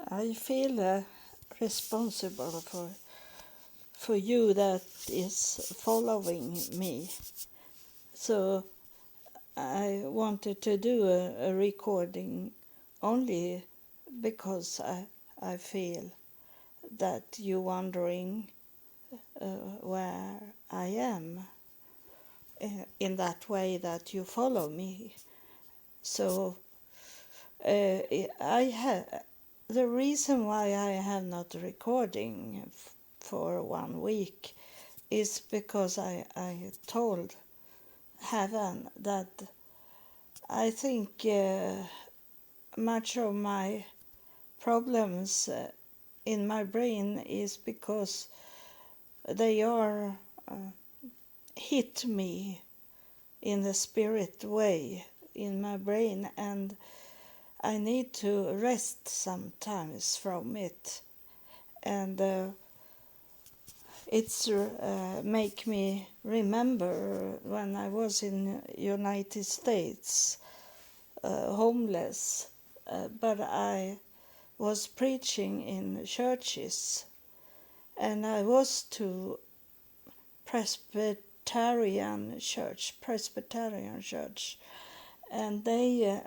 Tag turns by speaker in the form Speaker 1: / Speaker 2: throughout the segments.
Speaker 1: I feel responsible for you that is following me. So I wanted to do a recording only because I feel that you're wondering where I am in that way that you follow me. So I have the reason why I have not recording for 1 week is because I told heaven that I think much of my problems in my brain is because they are hit me in the spirit way in my brain, and I need to rest sometimes from it, and it's make me remember when I was in United States, homeless, but I was preaching in churches, and I was to Presbyterian church, and they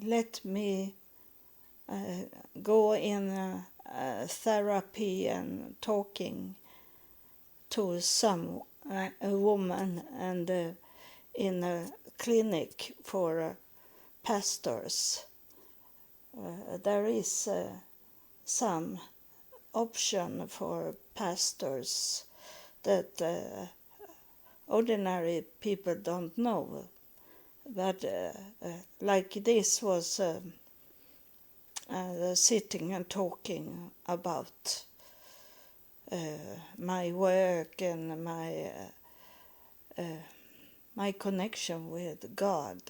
Speaker 1: let me go in therapy and talking to some a woman, and in a clinic for pastors. There is some option for pastors that ordinary people don't know, but like this was sitting and talking about my work and my connection with God,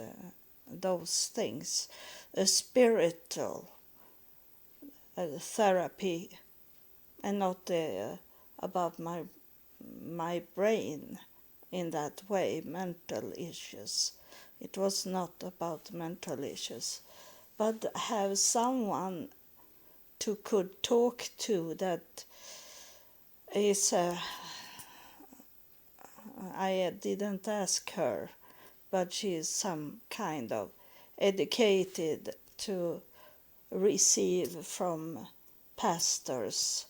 Speaker 1: those things, a spiritual therapy, and not about my brain in that way, mental issues. It was not about mental issues, but have someone to could talk to that is I didn't ask her, but she is some kind of educated to receive from pastors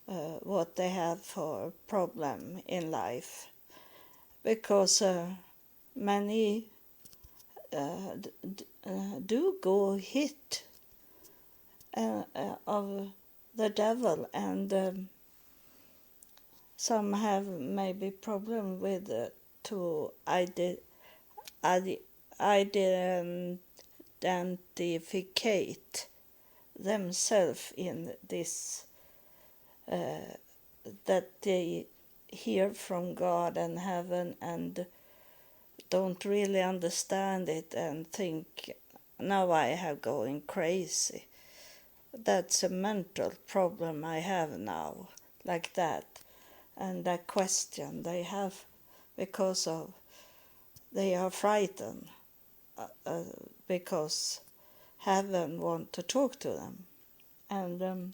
Speaker 1: what they have for problem in life, because many do go hit of the devil, and some have maybe problem with to identificate themselves in this, that they hear from God and heaven and don't really understand it and think, now I have going crazy. That's a mental problem I have now, like that. And that question they have because of they are frightened because heaven want to talk to them. And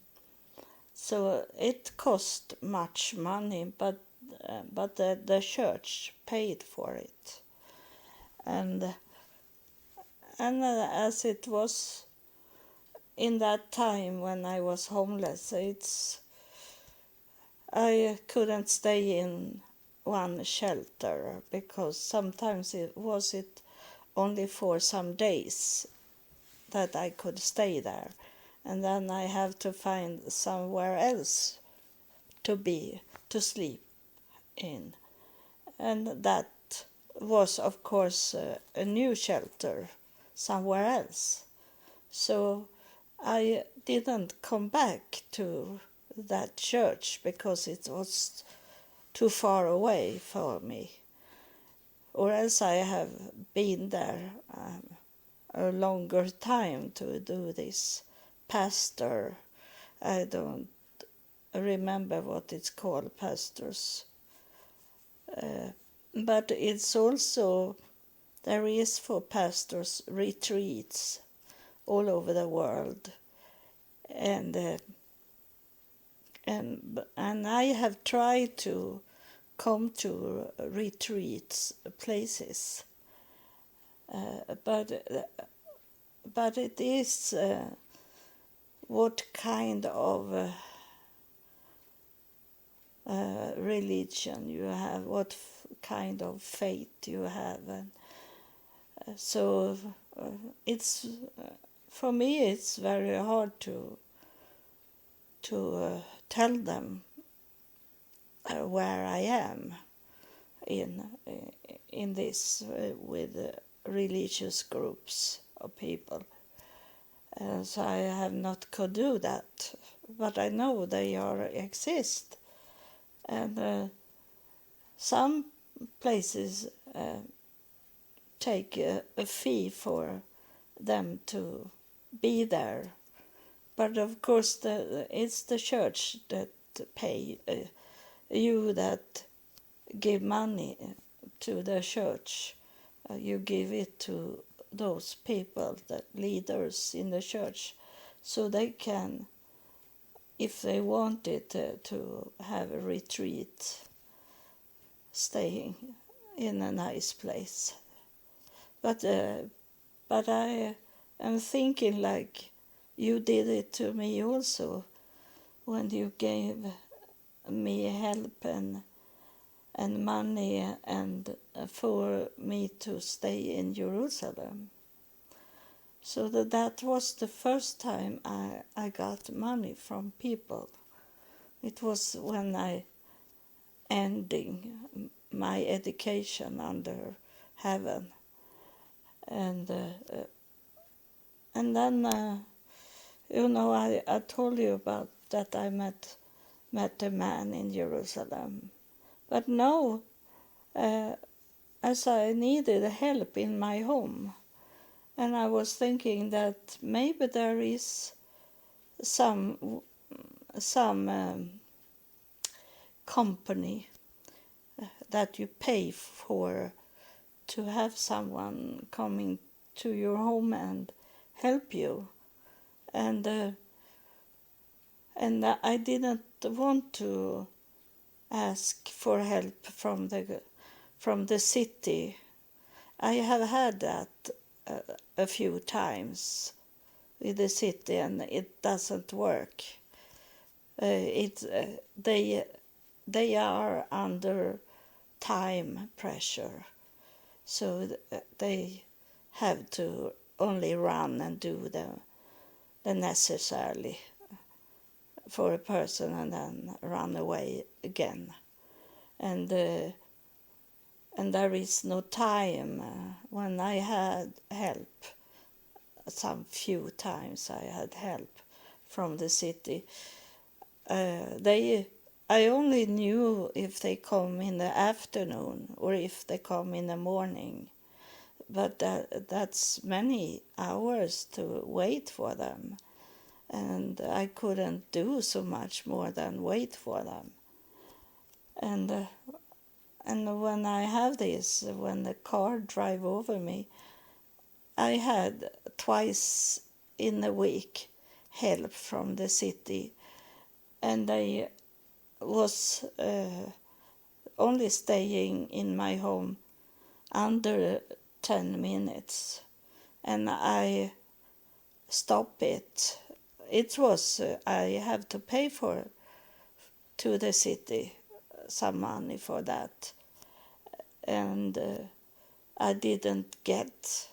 Speaker 1: so it cost much money, but the church paid for it. And as it was in that time when I was homeless, I couldn't stay in one shelter because sometimes it only for some days that I could stay there, and then I have to find somewhere else to sleep in, and that was of course a new shelter somewhere else. So I didn't come back to that church because it was too far away for me, or else I have been there a longer time to do this pastor. I don't remember what it's called, pastors. But it's also, there is for pastors retreats all over the world and and I have tried to come to retreats places, but it is what kind of religion you have, what kind of faith you have, and so it's for me it's very hard to tell them where I am in this with religious groups of people. So I have not could do that, but I know they exist, and some places take a fee for them to be there, but of course it's the church that pay you that give money to the church. You give it to those people, the leaders in the church, so they can, if they wanted to have a retreat, staying in a nice place. But I am thinking like you did it to me also when you gave me help and money and for me to stay in Jerusalem. So that was the first time I got money from people. It was when I ending my education under heaven, and then I told you about that I met a man in Jerusalem, but now as I needed help in my home, and I was thinking that maybe there is some company that you pay for to have someone coming to your home and help you, and I didn't want to ask for help from the city. I have had that a few times with the city, and it doesn't work. They are under time pressure, so they have to only run and do the necessary for a person and then run away again, and there is no time. When I had help, some few times I had help from the city, I only knew if they come in the afternoon or if they come in the morning, but that's many hours to wait for them, and I couldn't do so much more than wait for them. And when I have this, when the car drive over me, I had twice in a week help from the city, and I was only staying in my home under 10 minutes, and I stopped it. It was I have to pay to the city some money for that, and I didn't get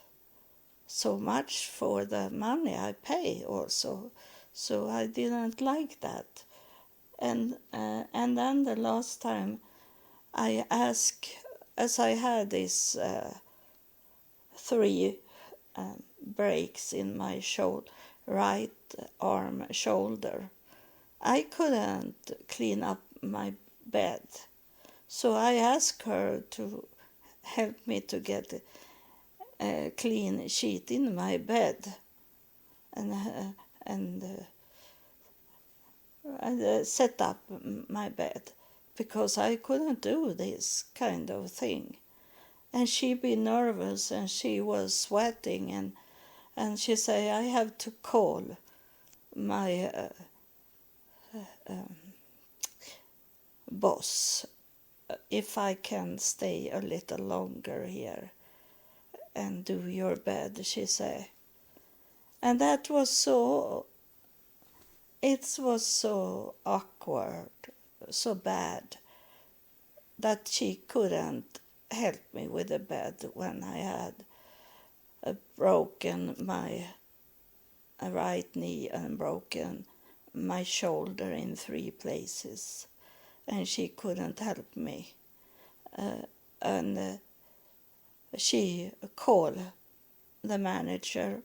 Speaker 1: so much for the money I pay also, so I didn't like that. And then the last time I asked, as I had these 3 breaks in my right arm shoulder, I couldn't clean up my bed, so I asked her to help me to get a clean sheet in my bed, and set up my bed, because I couldn't do this kind of thing. And she be nervous, and she was sweating, and she say, I have to call my boss if I can stay a little longer here and do your bed, she said. And that was so, it was so awkward, so bad, that she couldn't help me with the bed when I had broken my right knee and broken my shoulder in 3 places, and she couldn't help me. And she called the manager,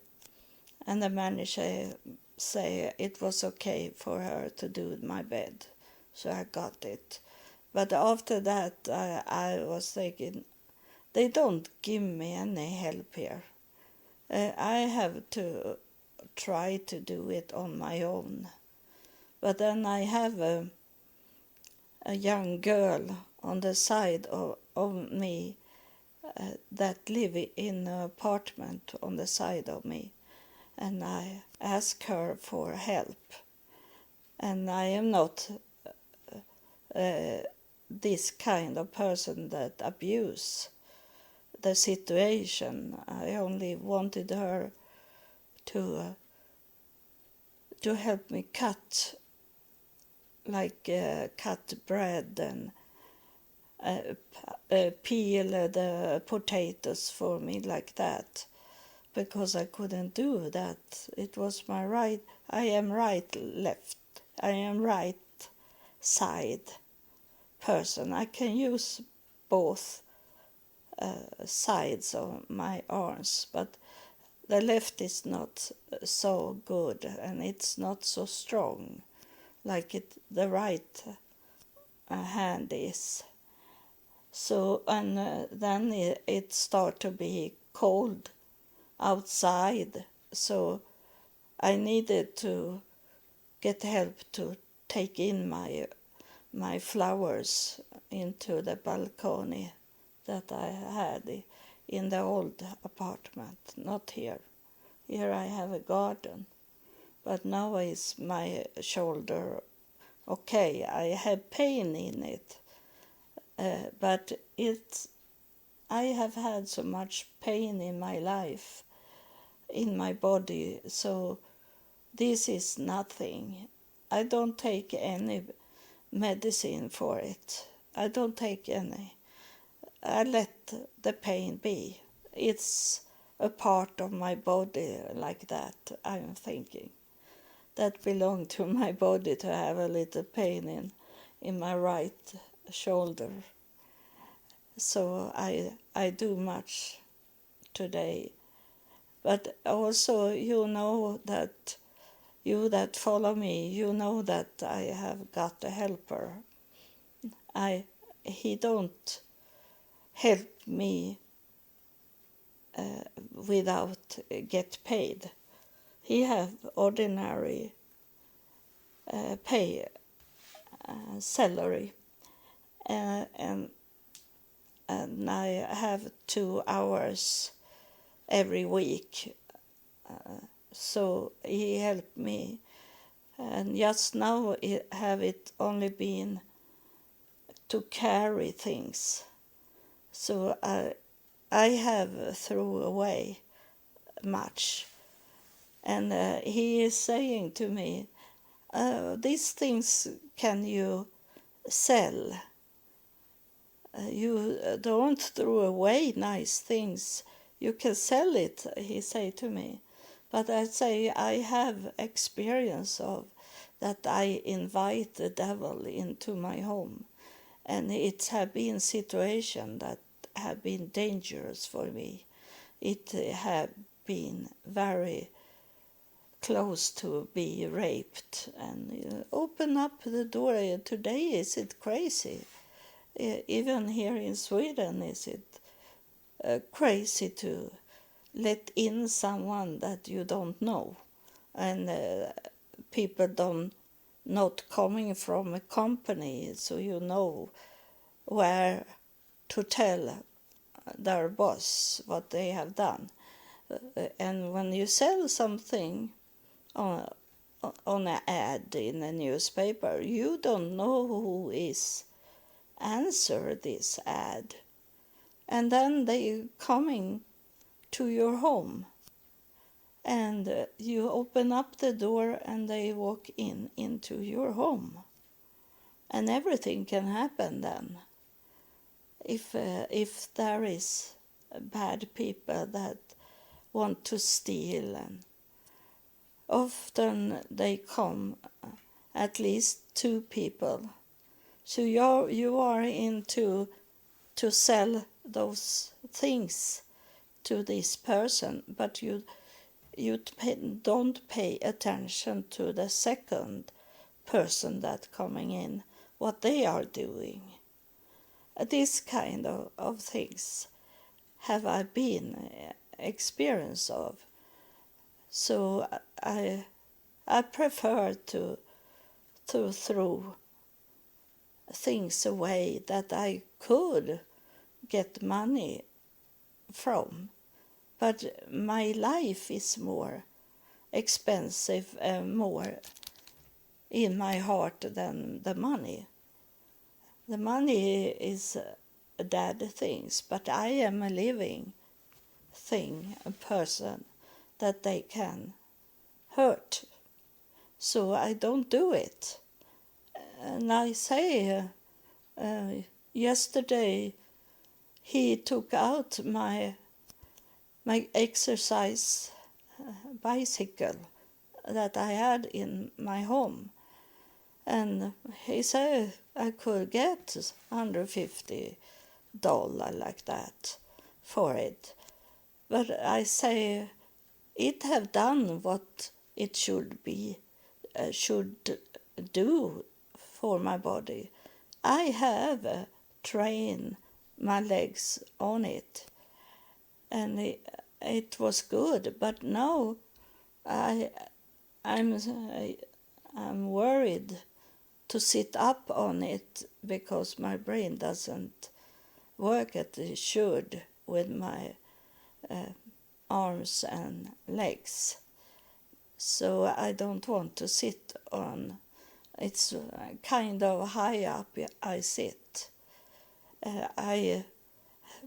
Speaker 1: and the manager say it was okay for her to do my bed, so I got it. But after that, I was thinking, they don't give me any help here. I have to try to do it on my own. But then I have a young girl on the side of me that live in an apartment on the side of me, and I ask her for help. And I am not this kind of person that abuse the situation. I only wanted her to help me cut bread and peel the potatoes for me like that, because I couldn't do that. It was my right. I am left. I am right side person. I can use both sides of my arms, but the left is not so good, and it's not so strong like the right hand is. So, and then it started to be cold outside, so I needed to get help to take in my flowers into the balcony that I had in the old apartment, not here. Here I have a garden, but now is my shoulder okay. I have pain in it, but I have had so much pain in my life, in my body, so this is nothing. I don't take any medicine for it. I don't take any. I let the pain be. It's a part of my body like that, I'm thinking. That belonged to my body to have a little pain in my right shoulder. So I do much today. But also, you know that you that follow me, you know that I have got a helper. He don't help me without get paid. He have ordinary pay salary, and I have 2 hours every week. So he helped me, and just now have it only been to carry things. So I have thrown away much, and he is saying to me, these things can you sell? You don't throw away nice things. You can sell it, he say to me. But I say I have experience of that I invite the devil into my home. And it have been situations that have been dangerous for me. It have been very close to be raped. And open up the door. Today, is it crazy? Even here in Sweden, is it crazy to let in someone that you don't know, and people don't not coming from a company, so you know where to tell their boss what they have done. And when you sell something on an ad in a newspaper, you don't know who is answer this ad. And then they coming to your home. And you open up the door and they walk into your home. And everything can happen then. If there is bad people that want to steal, and often they come at least two people. So you are into to sell those things to this person, but you don't pay attention to the second person that coming in, what they are doing. This kind of things have I been experience of. So I prefer to throw things away that I could get money from, but my life is more expensive and more in my heart than the money. The money is dead things, but I am a living thing, a person that they can hurt. So I don't do it. And I say, yesterday he took out my exercise bicycle that I had in my home. And he said I could get $150 like that for it. But I say it have done what it should be, should do for my body. I have trained my legs on it, and it was good. But now I'm worried to sit up on it because my brain doesn't work as it should with my arms and legs. So I don't want to sit on. It's kind of high up I sit. I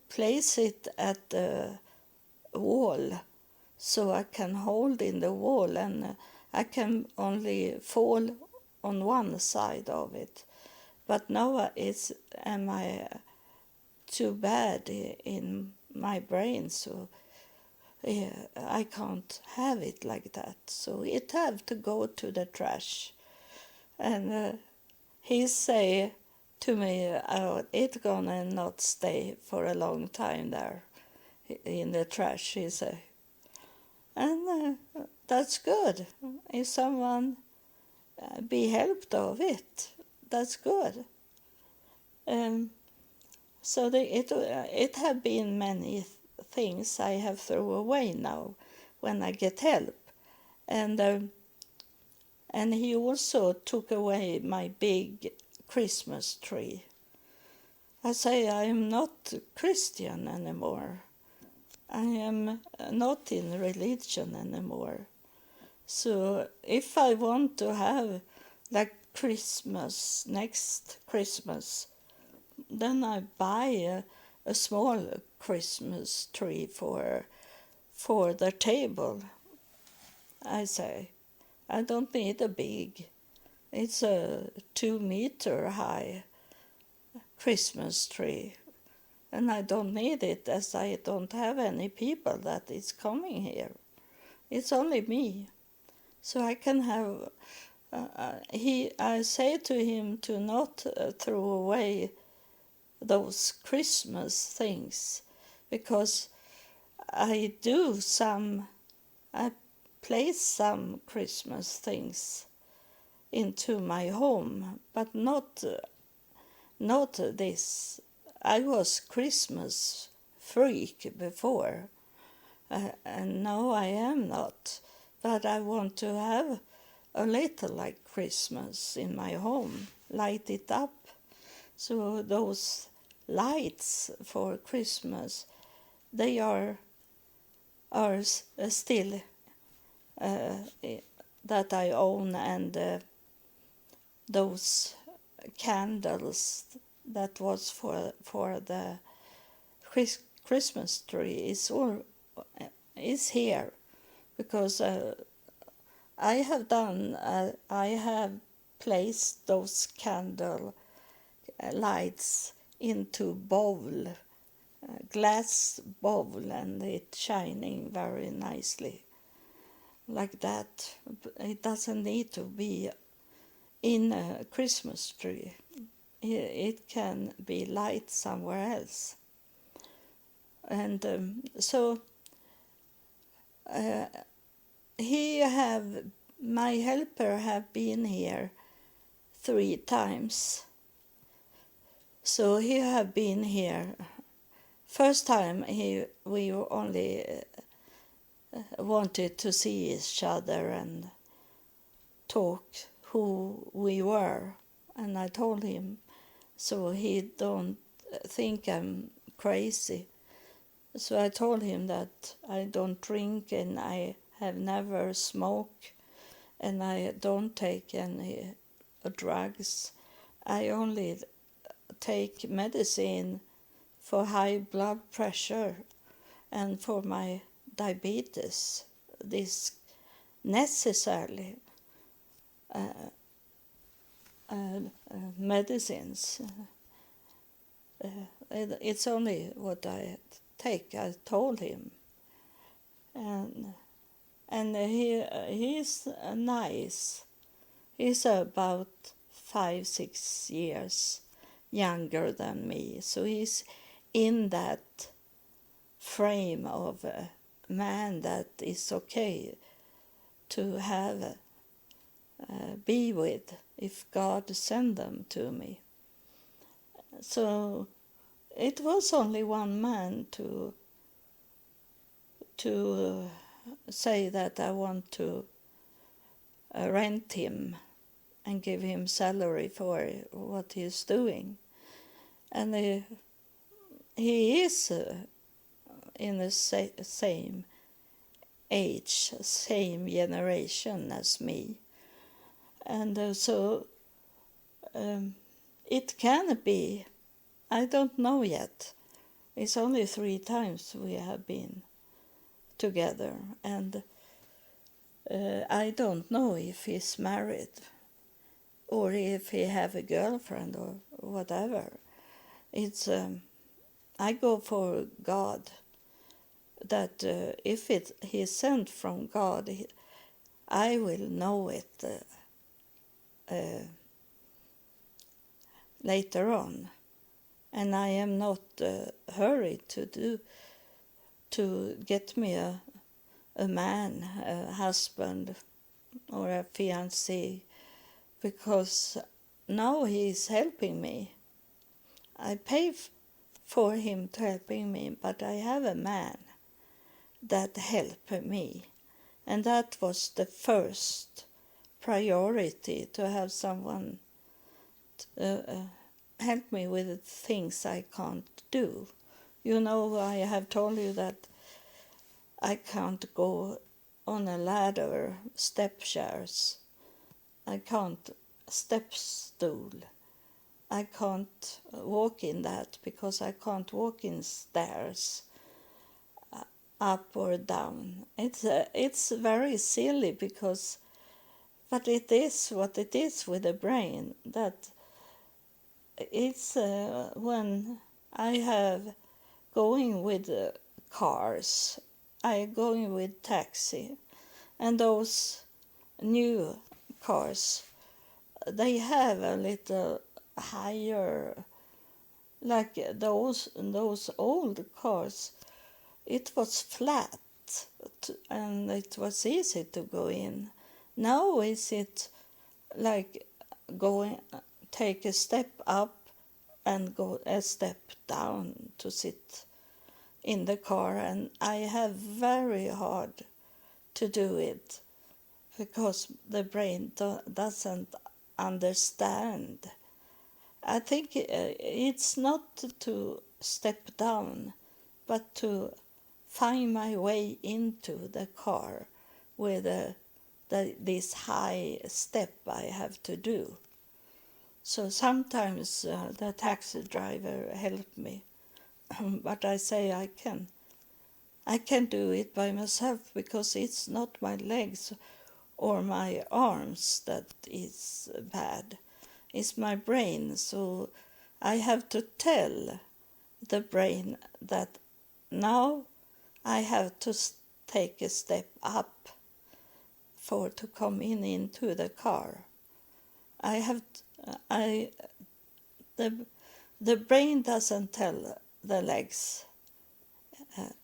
Speaker 1: place it at the wall so I can hold in the wall, and I can only fall on one side of it. But now am I too bad in my brain, so I can't have it like that. So it have to go to the trash. And he say to me, it's gonna not stay for a long time there in the trash, he say. And that's good. If someone be helped of it, that's good. So it have been many things I have thrown away now when I get help. And he also took away my big Christmas tree. I say I am not Christian anymore. I am not in religion anymore. So if I want to have like Christmas, next Christmas, then I buy a small Christmas tree for the table. I say, I don't need a big. It's a 2-meter high Christmas tree. And I don't need it as I don't have any people that is coming here. It's only me. So I can have, I say to him to not throw away those Christmas things, because I place some Christmas things into my home, but not this. I was Christmas freak before, and now I am not. But I want to have a little like Christmas in my home, light it up. So those lights for Christmas, they are still that I own, and those candles that was for the Christmas tree is here, because I have placed those candle lights into bowl, glass bowl, and it's shining very nicely like that. It doesn't need to be in a Christmas tree. It can be light somewhere else. And so uh, my helper have been here 3 times. So he have been here. First time we only wanted to see each other and talk who we were, and I told him so he don't think I'm crazy. So I told him that I don't drink and I have never smoked and I don't take any drugs. I only take medicine for high blood pressure and for my diabetes. This necessarily medicines. It's only what I take. I told him, and he's nice. He's about 5-6 years younger than me, so he's in that frame of a man that is okay to have be with if God send them to me. So it was only one man to say that I want to rent him and give him salary for what he's doing, and he is in the same age, same generation as me, and so it can be. I don't know yet. It's only 3 times we have been together, and I don't know if he's married or if he have a girlfriend or whatever. It's I go for God, that if he's sent from God, I will know it later on, and I am not hurried to get me a man, a husband, or a fiancé, because now he's helping me. I pay for him to helping me, but I have a man that helped me, and that was the first priority, to have someone help me with the things I can't do. You know, I have told you that I can't go on a ladder, step chairs. I can't step stool. I can't walk in that because I can't walk in stairs up or down. It's very silly but it is what it is with the brain, that it's when I have going with cars, I going with taxi, and those new cars, they have a little higher, like those old cars. It was flat, and it was easy to go in. Now is it like going, take a step up and go a step down to sit in the car, and I have very hard to do it because the brain doesn't understand. I think it's not to step down, but to find my way into the car with a this high step I have to do. So sometimes the taxi driver helped me, but I say I can do it by myself because it's not my legs or my arms that is bad. It's my brain. So I have to tell the brain that now I have to take a step up for to come into the car. I have I the brain doesn't tell the legs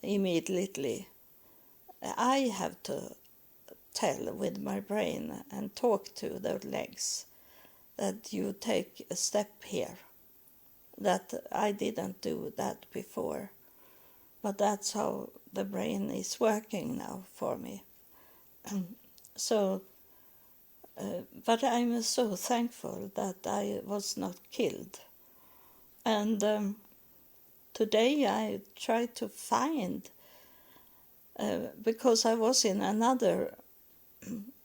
Speaker 1: immediately. I have to tell with my brain and talk to the legs that you take a step here. That I didn't do that before, but that's how the brain is working now for me. So, but I'm so thankful that I was not killed. And today I try to find, because I was in another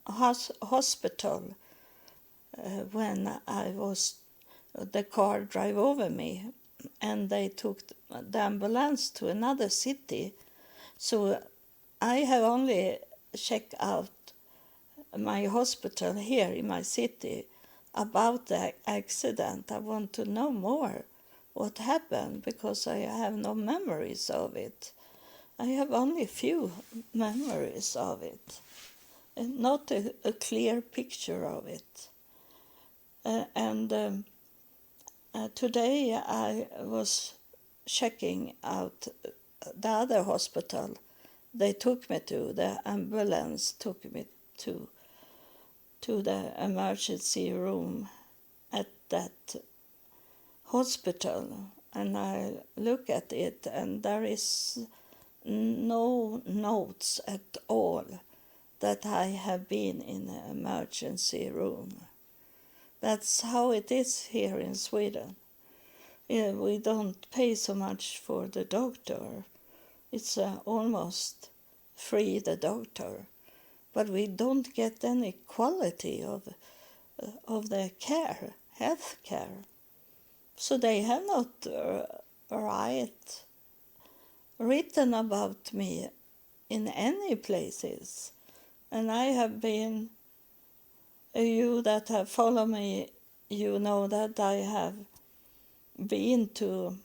Speaker 1: hospital when the car drove over me, and they took the ambulance to another city. So I have only checked out my hospital here in my city about the accident. I want to know more what happened because I have no memories of it. I have only few memories of it, and not a clear picture of it. Today I was checking out the other hospital they took me to. The ambulance took me to the emergency room at that hospital, and I look at it and there is no notes at all that I have been in an emergency room. That's how it is here in Sweden. Yeah, we don't pay so much for the doctor. It's almost free, the doctor. But we don't get any quality of the care, health care. So they have not written about me in any places. And I have been, you that have followed me, you know that I have been to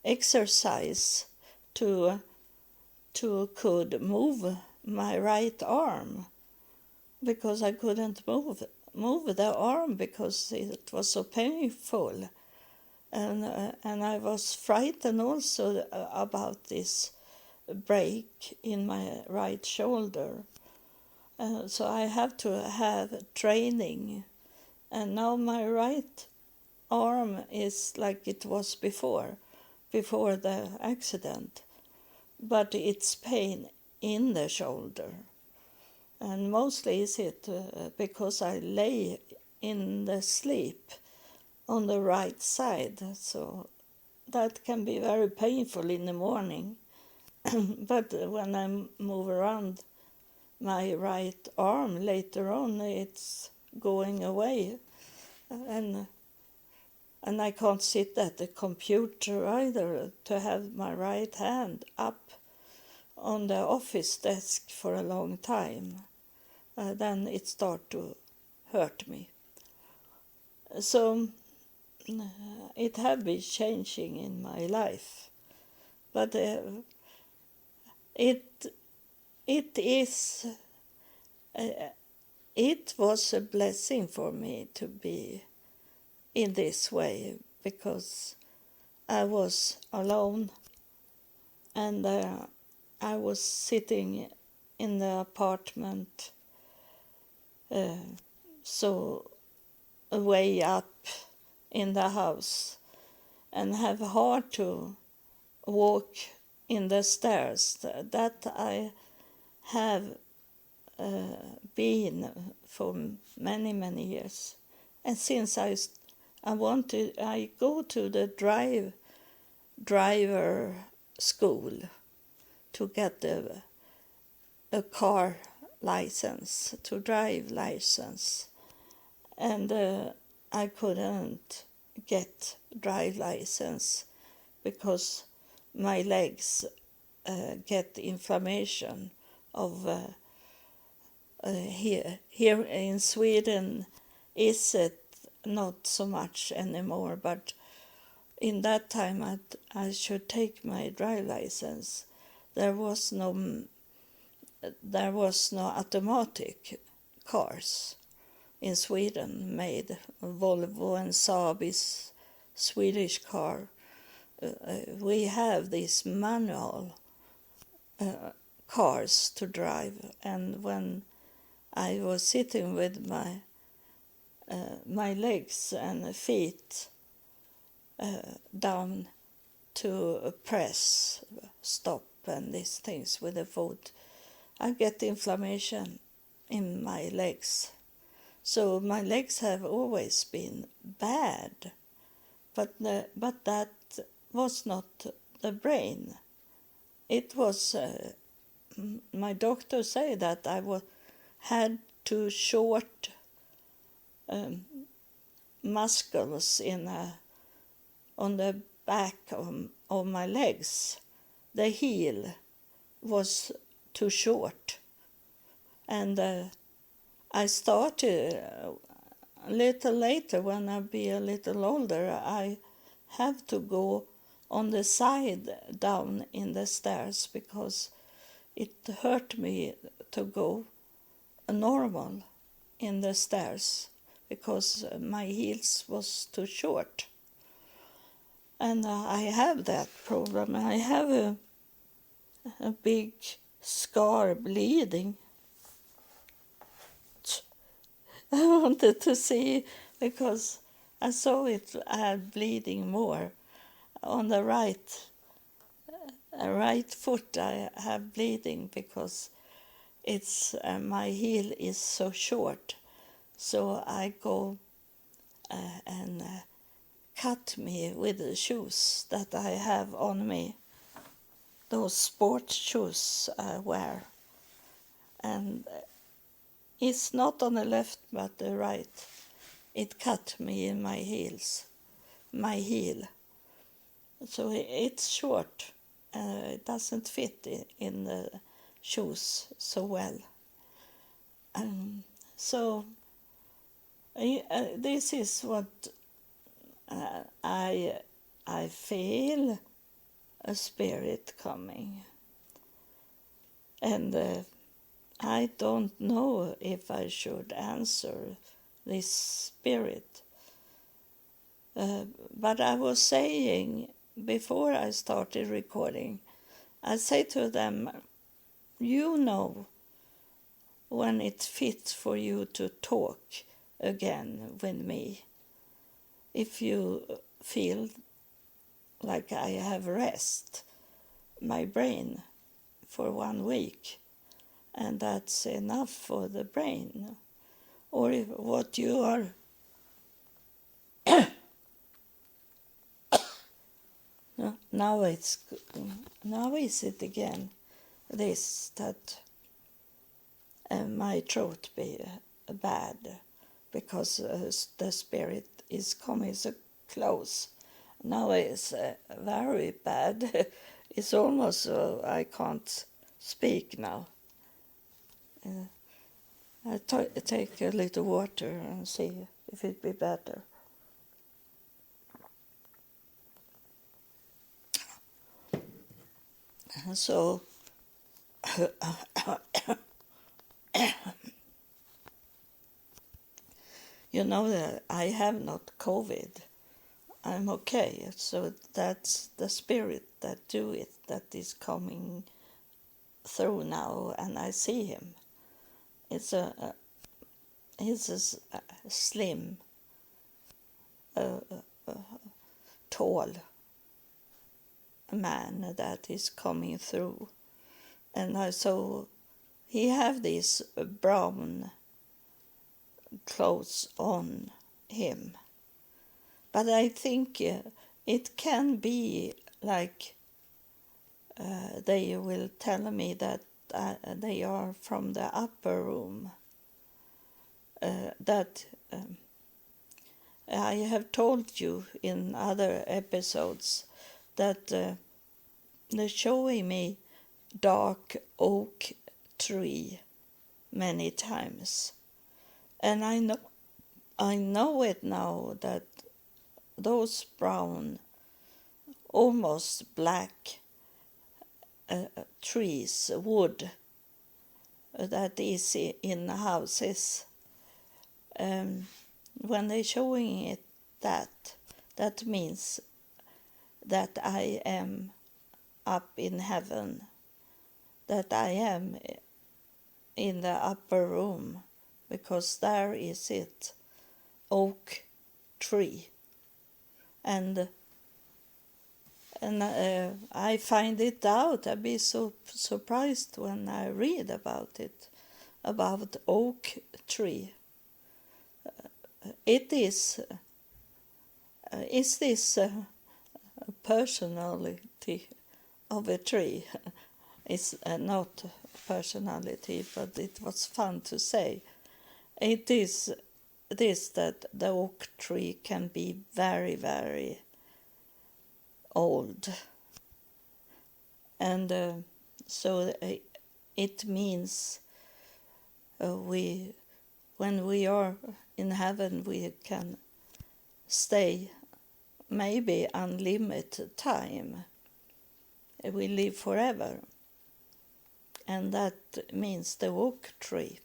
Speaker 1: exercise to could move my right arm, because I couldn't move the arm because it was so painful, and I was frightened also about this break in my right shoulder. So I have to have training, and now my right arm is like it was before the accident, but it's pain in the shoulder. And mostly is it because I lay in the sleep on the right side, so that can be very painful in the morning. But when I move around my right arm later on, it's going away. And I can't sit at the computer either to have my right hand up on the office desk for a long time. Then it starts to hurt me. So it have been changing in my life, but it is it was a blessing for me to be in this way, because I was alone, and I was sitting in the apartment, so way up in the house, and have hard to walk in the stairs. That I have been for many years, and since I go to the driver school to get a car license, to drive license, and I couldn't get drive license because my legs get inflammation of here in Sweden. Is it not so much anymore, but in that time I should take my drive license. There was no automatic cars in Sweden made. Volvo and Saab is Swedish car. We have these manual cars to drive, and when I was sitting with my legs and feet down to press stop and these things with the foot, I get inflammation in my legs. So my legs have always been bad, but that was not the brain. It was my doctor said that I had too short muscles on the back of my legs. The heel was too short, and I started a little later. When I be a little older, I have to go on the side down in the stairs because it hurt me to go normal in the stairs because my heels was too short. And I have that problem. I have a big scar bleeding. I wanted to see because I saw it had bleeding more. On the right foot I have bleeding because it's my heel is so short. So I go and cut me with the shoes that I have on me. Those sport shoes I wear. And it's not on the left but the right. It cut me in my heels. My heel. So it's short. It doesn't fit in the shoes so well. So this is what I feel a spirit coming. And I don't know if I should answer this spirit. But I was saying before I started recording, I say to them, you know when it's fit for you to talk again with me. If you feel like I have rest my brain for 1 week, and that's enough for the brain, or if what you are now is it again this that my throat be bad because the spirit is coming so close. Now it's very bad. It's almost I can't speak now. I take a little water and see if it be better. So you know that I have not COVID. I'm okay. So that's the spirit that do it, that is coming through now, and I see him. He's a slim, tall man that is coming through, and I saw he have these brown clothes on him, but I think it can be like they will tell me that they are from the upper room. That I have told you in other episodes that they're showing me dark oak tree many times, and I know it now that those brown, almost black trees, wood that is in houses, when they're showing it that means that I am up in heaven, that I am in the upper room, because there is it, oak tree. And I find it out. I'd be so surprised when I read about it, about oak tree. It is this personality of a tree? It's not personality, but it was fun to say. It is this, that the oak tree can be very, very old. And so it means when we are in heaven, we can stay maybe unlimited time. We live forever. And that means the oak tree.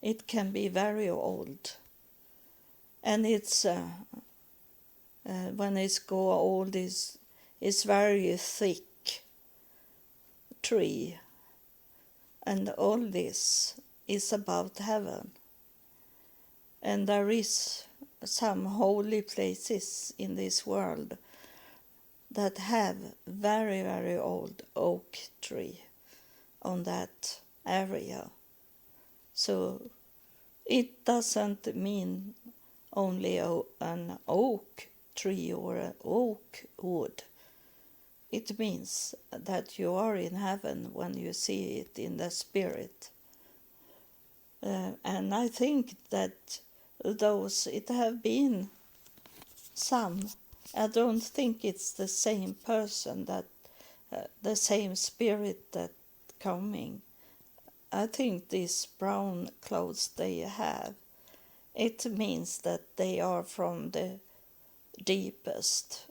Speaker 1: It can be very old. And it's when it's go old, is very thick tree. And all this is about heaven. And there is some holy places in this world that have very, very old oak tree on that area. So it doesn't mean only an oak tree or an oak wood. It means that you are in heaven when you see it in the spirit. And I think that it have been some. I don't think it's the same person, that the same spirit that coming. I think these brown clothes they have, it means that they are from the deepest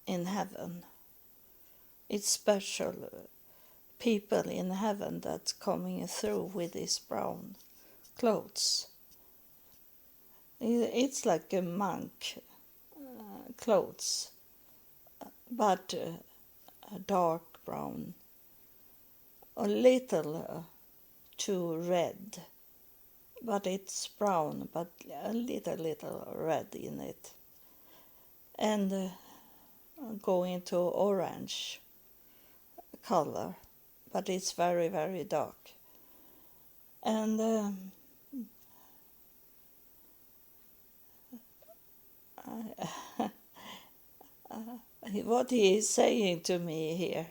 Speaker 1: in heaven. It's special people in heaven that's coming through with these brown clothes. It's like a monk clothes, but dark brown, a little too red, but it's brown, but a little red in it, and going to orange color, but it's very, very dark. And what he is saying to me here,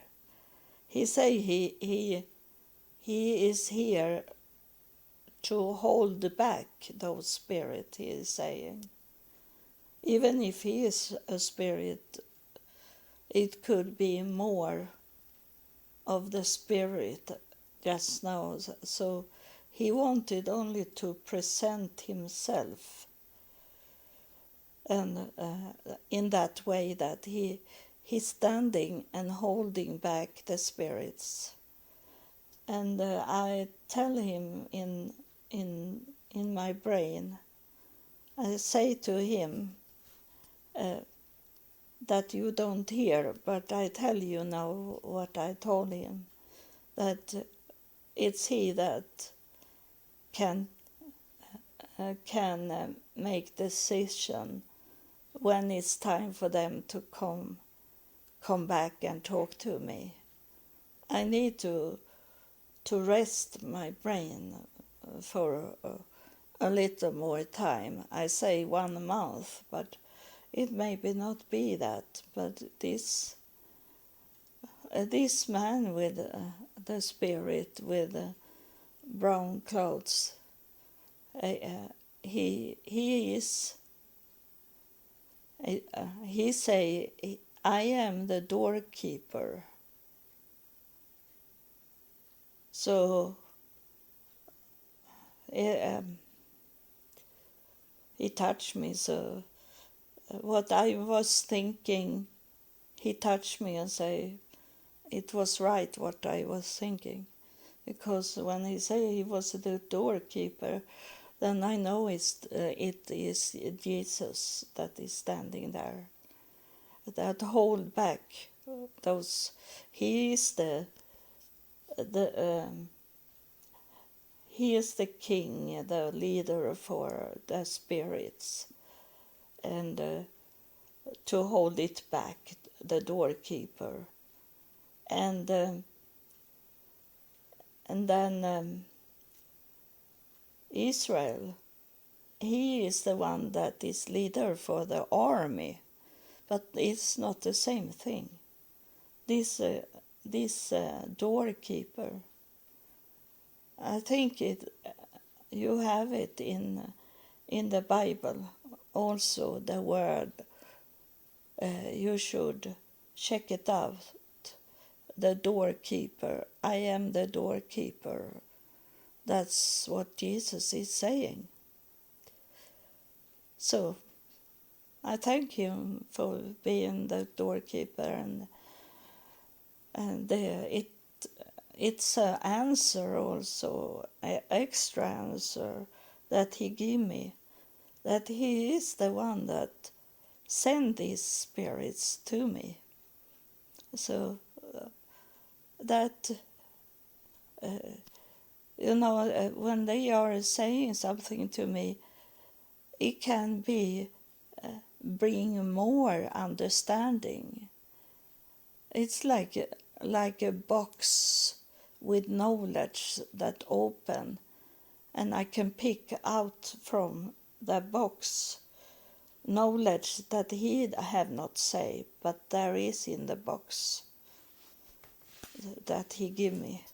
Speaker 1: he say he is here to hold back those spirits, he is saying. Even if he is a spirit, it could be more of the spirit just now. So he wanted only to present himself, and in that way that he's standing and holding back the spirits. And I tell him in my brain, I say to him that you don't hear, but I tell you now what I told him, that it's he that can make decision when it's time for them to come back and talk to me. I need to rest my brain for a little more time. I say 1 month, but it maybe not be that. But this man with the spirit with brown clothes. He is. He say, "I am the doorkeeper." So he touched me. So what I was thinking, he touched me and say it was right what I was thinking, because when he say he was the doorkeeper, then I know it is Jesus that is standing there, that hold back those. He is the he is the king, the leader for the spirits, and to hold it back, the doorkeeper, and then Israel. He is the one that is leader for the army, but it's not the same thing. This doorkeeper, I think you have it in the Bible also, the word. You should check it out. The doorkeeper. I am the doorkeeper. That's what Jesus is saying. So I thank him for being the doorkeeper, and it's an answer also, an extra answer that he gave me, that he is the one that sent these spirits to me. So that when they are saying something to me, it can be bring more understanding. It's like a box with knowledge that open, and I can pick out from the box knowledge that he have not said, but there is in the box that he give me.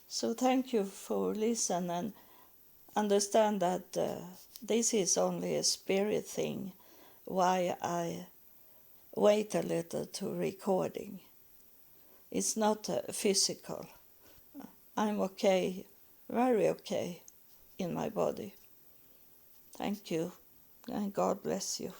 Speaker 1: So thank you for listening, and understand that this is only a spirit thing, why I wait a little to recording. It's not physical. I'm okay, very okay in my body. Thank you, and God bless you.